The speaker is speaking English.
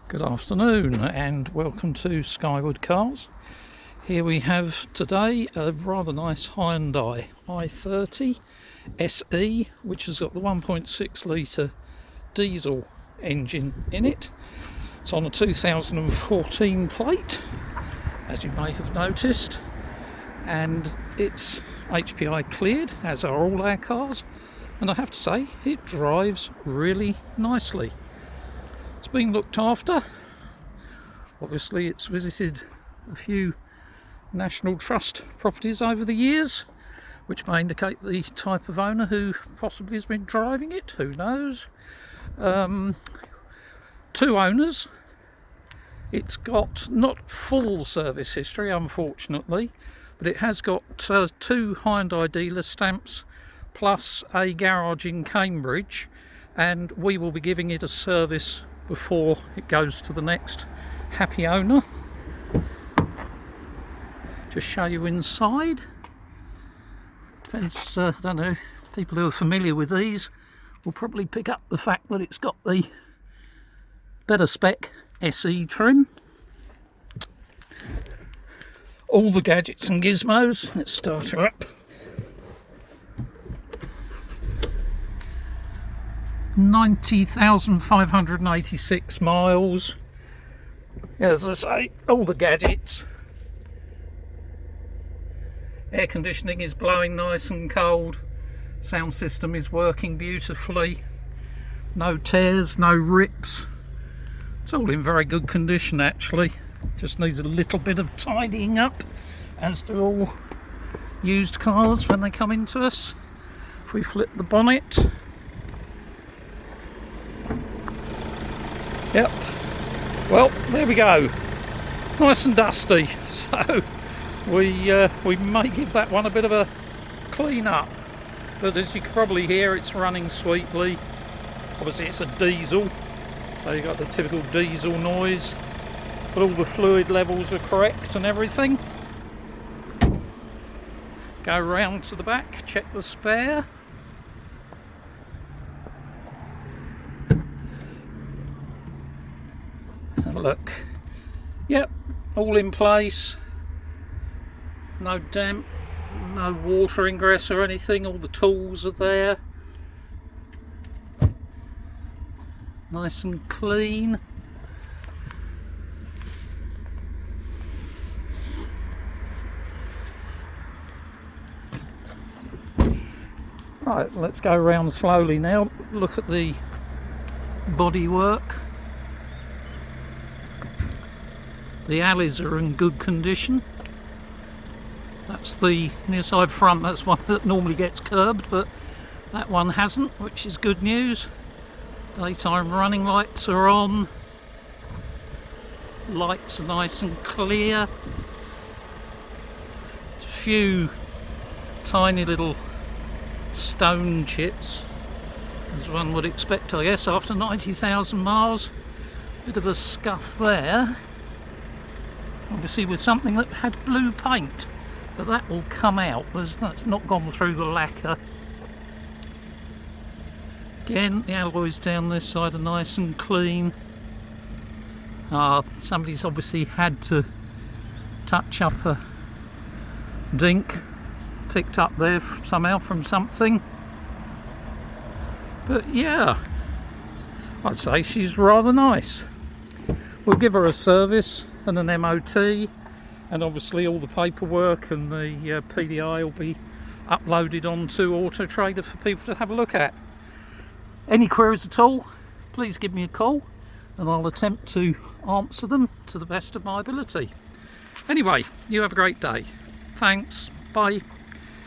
Good afternoon and welcome to Skyward Cars. Here we have today a rather nice Hyundai i30 SE, which has got the 1.6 litre diesel engine in it. It's on a 2014 plate, as you may have noticed, and it's HPI cleared, as are all our cars, and I have to say it drives really nicely. It's been looked after. Obviously it's visited a few National Trust properties over the years, which may indicate the type of owner who possibly has been driving it, who knows. Two owners. It's got not full service history, unfortunately, but it has got two Hyundai dealer stamps plus a garage in Cambridge, and we will be giving it a service before it goes to the next happy owner. Just show you inside. Depends, I don't know, people who are familiar with these will probably pick up the fact that it's got the better spec SE trim. All the gadgets and gizmos. Let's start her up. 90,586 miles. As I say, all the gadgets. Air conditioning is blowing nice and cold. Sound system is working beautifully. No tears, no rips. It's all in very good condition actually. Just needs a little bit of tidying up, as do all used cars when they come into us. If we flip the bonnet. Yep, well, there we go, nice and dusty, so we may give that one a bit of a clean up, but as you can probably hear, it's running sweetly. Obviously it's a diesel, so you've got the typical diesel noise, but all the fluid levels are correct and everything. Go round to the back, check the spare. Have a look. Yep, all in place. No damp, no water ingress or anything. All the tools are there. Nice and clean. Right, let's go around slowly now. Look at the bodywork. The alleys are in good condition. That's the near side front, that's one that normally gets curbed, but that one hasn't, which is good news. Daytime running lights are on. Lights are nice and clear. A few tiny little stone chips, as one would expect, I guess, after 90,000 miles. Bit of a scuff there. Obviously with something that had blue paint, but that will come out. That's not gone through the lacquer. Again, the alloys down this side are nice and clean. Somebody's obviously had to touch up a dink picked up there somehow from something. But yeah, I'd say she's rather nice. We'll give her a service and an MOT, and obviously all the paperwork and the PDI will be uploaded onto Auto Trader for people to have a look at. Any queries at all, please give me a call and I'll attempt to answer them to the best of my ability. Anyway, you have a great day. Thanks, bye.